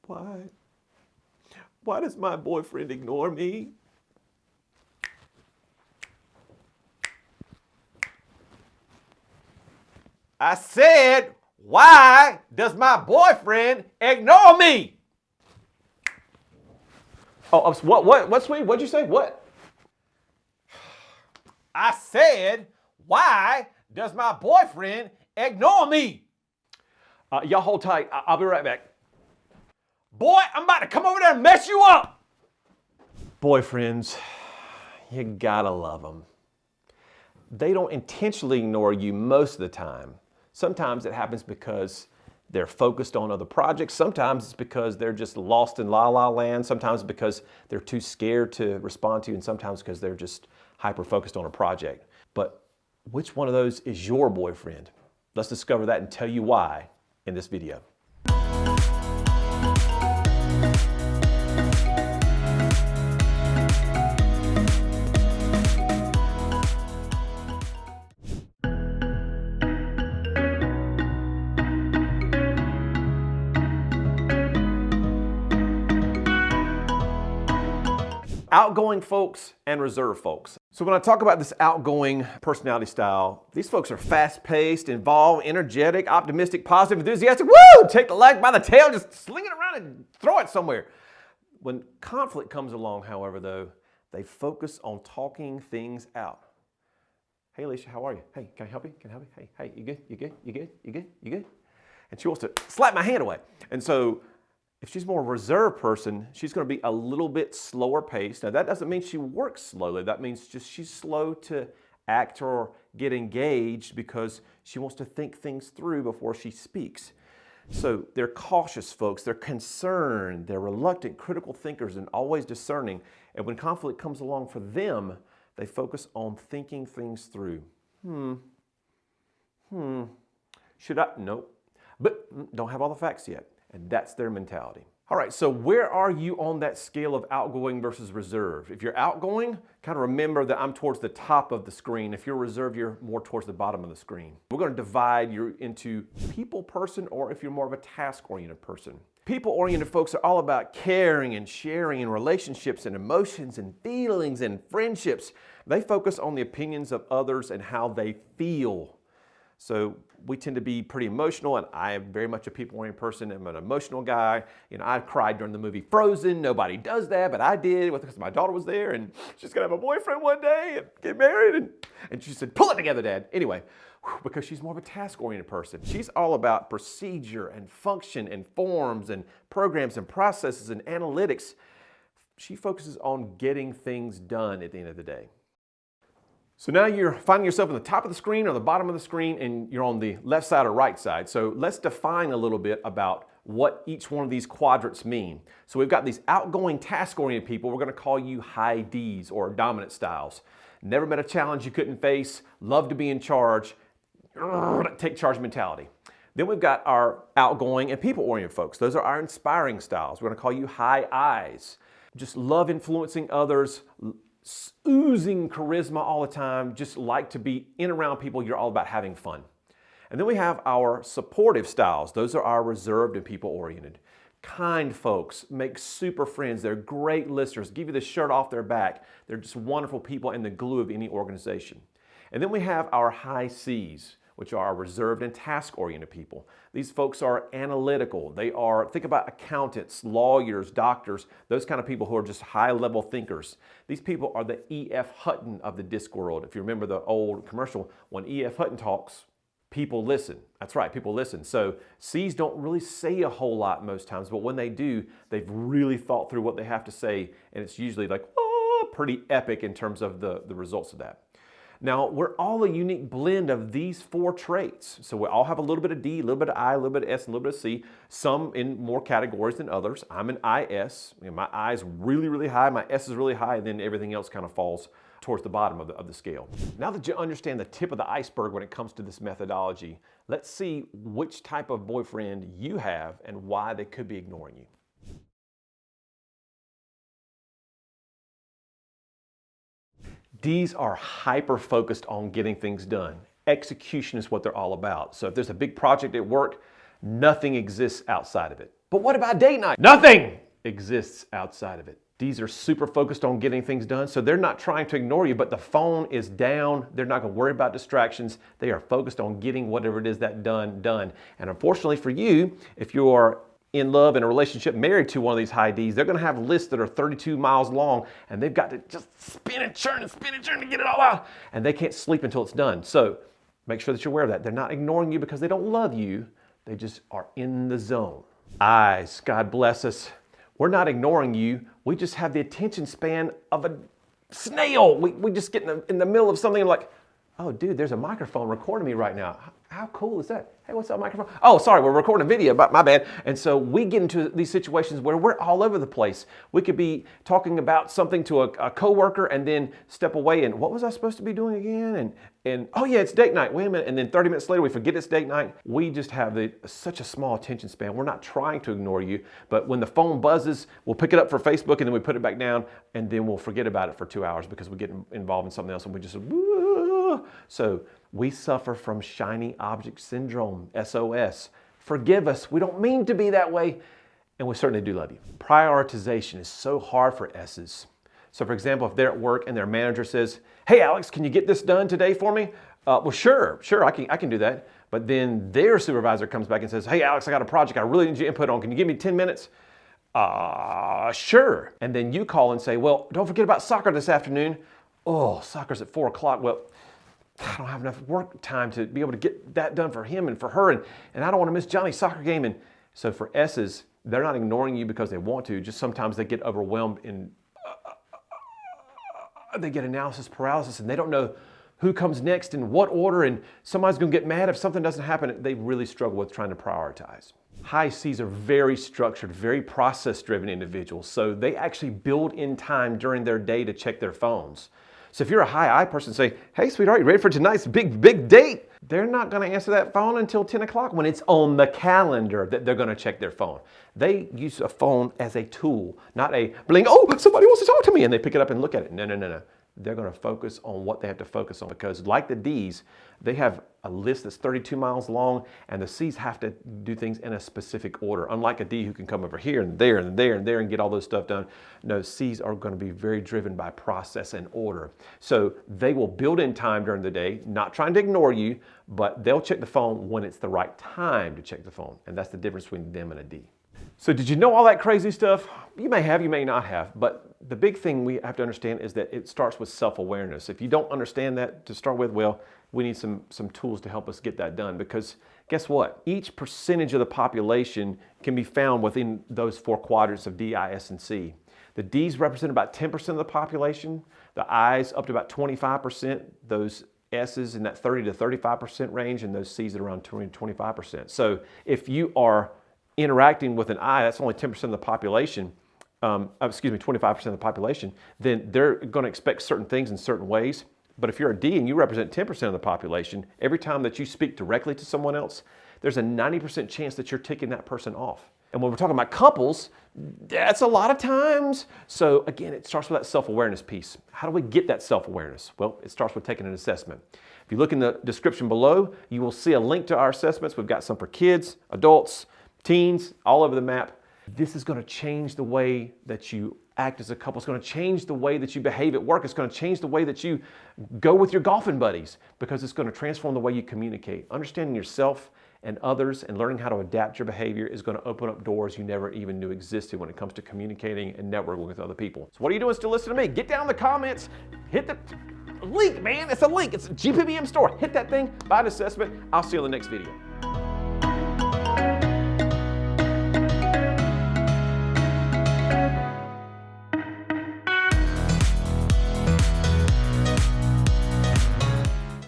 Why? Why does my boyfriend ignore me? I said, why does my boyfriend ignore me? Oh, what, sweetie? What'd you say? What? I said, why does my boyfriend ignore me? Y'all hold tight. I'll be right back. Boy, I'm about to come over there and mess you up. Boyfriends, you gotta love them. They don't intentionally ignore you most of the time. Sometimes it happens because they're focused on other projects. Sometimes it's because they're just lost in la-la land. Sometimes because they're too scared to respond to you, and sometimes because they're just hyper-focused on a project. But which one of those is your boyfriend? Let's discover that and tell you why in this video. Outgoing folks and reserved folks. So when I talk about this outgoing personality style, these folks are fast-paced, involved, energetic, optimistic, positive, enthusiastic. Woo! Take the leg by the tail, just sling it around and throw it somewhere. When conflict comes along, however, though, they focus on talking things out. Hey, Alicia, how are you? Hey, can I help you? Can I help you? Hey, you good? You good? You good? You good? You good? And she wants to slap my hand away. And so if she's more a reserved person, she's going to be a little bit slower paced. Now, that doesn't mean she works slowly. That means just she's slow to act or get engaged because she wants to think things through before she speaks. So they're cautious folks. They're concerned. They're reluctant, critical thinkers, and always discerning. And when conflict comes along for them, they focus on thinking things through. Should I? Nope. But don't have all the facts yet. And that's their mentality. All right, so where are you on that scale of outgoing versus reserved? If you're outgoing, kind of remember that I'm towards the top of the screen. If you're reserved, you're more towards the bottom of the screen. We're going to divide you into people person, or if you're more of a task-oriented person. People-oriented folks are all about caring and sharing and relationships and emotions and feelings and friendships. They focus on the opinions of others and how they feel. So we tend to be pretty emotional, and I am very much a people-oriented person. I'm an emotional guy. You know, I cried during the movie Frozen. Nobody does that, but I did because my daughter was there, and she's gonna have a boyfriend one day and get married. And she said, "Pull it together, Dad." Anyway, because she's more of a task-oriented person. She's all about procedure and function and forms and programs and processes and analytics. She focuses on getting things done at the end of the day. So now you're finding yourself on the top of the screen or the bottom of the screen, and you're on the left side or right side. So let's define a little bit about what each one of these quadrants mean. So we've got these outgoing, task-oriented people. We're going to call you high Ds, or dominant styles. Never met a challenge you couldn't face, love to be in charge, take charge mentality. Then we've got our outgoing and people-oriented folks. Those are our inspiring styles. We're going to call you high Is. Just love influencing others, oozing charisma all the time, just like to be in around people. You're all about having fun. And then we have our supportive styles. Those are our reserved and people-oriented. Kind folks, make super friends. They're great listeners, give you the shirt off their back. They're just wonderful people and the glue of any organization. And then we have our high Cs, which are reserved and task-oriented people. These folks are analytical. They are, think about accountants, lawyers, doctors, those kind of people who are just high-level thinkers. These people are the E.F. Hutton of the disc world. If you remember the old commercial, when E.F. Hutton talks, people listen. That's right, people listen. So C's don't really say a whole lot most times, but when they do, they've really thought through what they have to say, and it's usually like, oh, pretty epic in terms of the results of that. Now, we're all a unique blend of these four traits. So we all have a little bit of D, a little bit of I, a little bit of S, and a little bit of C, some in more categories than others. I'm an IS. You know, my I is really, really high, my S is really high, and then everything else kind of falls towards the bottom of the scale. Now that you understand the tip of the iceberg when it comes to this methodology, let's see which type of boyfriend you have and why they could be ignoring you. Ds are hyper-focused on getting things done. Execution is what they're all about. So if there's a big project at work, nothing exists outside of it. But what about date night? Nothing exists outside of it. D's are super focused on getting things done, so they're not trying to ignore you, but the phone is down. They're not gonna worry about distractions. They are focused on getting whatever it is that done. And unfortunately for you, if you are in love, in a relationship, married to one of these high Ds, they're gonna have lists that are 32 miles long, and they've got to just spin and churn to get it all out, and they can't sleep until it's done. So make sure that you're aware of that. They're not ignoring you because they don't love you. They just are in the zone. Eyes, God bless us. We're not ignoring you. We just have the attention span of a snail. We just get in the middle of something and like, oh, dude, there's a microphone recording me right now. How cool is that? Hey, what's up, microphone? Oh, sorry, we're recording a video, but my bad. And so we get into these situations where we're all over the place. We could be talking about something to a coworker and then step away and what was I supposed to be doing again? And oh yeah, it's date night. Wait a minute. And then 30 minutes later, we forget it's date night. We just have such a small attention span. We're not trying to ignore you, but when the phone buzzes, we'll pick it up for Facebook and then we put it back down and then we'll forget about it for 2 hours because we get involved in something else and we just, so we suffer from shiny object syndrome, SOS. Forgive us. We don't mean to be that way, and we certainly do love you. Prioritization is so hard for S's. So for example, if they're at work and their manager says, hey Alex, can you get this done today for me? Well, sure, I can do that. But then their supervisor comes back and says, hey Alex, I got a project I really need your input on. Can you give me 10 minutes? Sure. And then you call and say, well, don't forget about soccer this afternoon. Oh, soccer's at 4 o'clock. Well, I don't have enough work time to be able to get that done for him and for her, and I don't want to miss Johnny's soccer game. And so for S's, they're not ignoring you because they want to, just sometimes they get overwhelmed and they get analysis paralysis and they don't know who comes next in what order, and somebody's going to get mad if something doesn't happen. They really struggle with trying to prioritize. High C's are very structured, very process-driven individuals, so they actually build in time during their day to check their phones. So if you're a high I person, say, hey, sweetheart, you ready for tonight's big date? They're not going to answer that phone until 10 o'clock when it's on the calendar that they're going to check their phone. They use a phone as a tool, not a bling, oh, somebody wants to talk to me, and they pick it up and look at it. No. They're going to focus on what they have to focus on because like the D's, they have a list that's 32 miles long, and the C's have to do things in a specific order. Unlike a D who can come over here and there and there and there and get all those stuff done. No, C's are going to be very driven by process and order. So they will build in time during the day, not trying to ignore you, but they'll check the phone when it's the right time to check the phone. And that's the difference between them and a D. So did you know all that crazy stuff? You may have, you may not have, but the big thing we have to understand is that it starts with self-awareness. If you don't understand that to start with, well, we need some tools to help us get that done, because guess what? Each percentage of the population can be found within those 4 quadrants of D, I, S, and C. The D's represent about 10% of the population, the I's up to about 25%, those S's in that 30 to 35% range, and those C's at around 20 to 25%. So if you are interacting with an I, that's only 10% of the population, 25% of the population, then they're going to expect certain things in certain ways. But if you're a D and you represent 10% of the population, every time that you speak directly to someone else, there's a 90% chance that you're ticking that person off. And when we're talking about couples, that's a lot of times. So again, it starts with that self-awareness piece. How do we get that self-awareness? Well, it starts with taking an assessment. If you look in the description below, you will see a link to our assessments. We've got some for kids, adults, teens, all over the map. This is going to change the way that you act as a couple. It's going to change the way that you behave at work. It's going to change the way that you go with your golfing buddies, because it's going to transform the way you communicate. Understanding yourself and others and learning how to adapt your behavior is going to open up doors you never even knew existed when it comes to communicating and networking with other people. So what are you doing still listening to me? Get down in the comments, hit the link, man. It's a link. It's a GPBM store. Hit that thing, buy an assessment. I'll see you in the next video.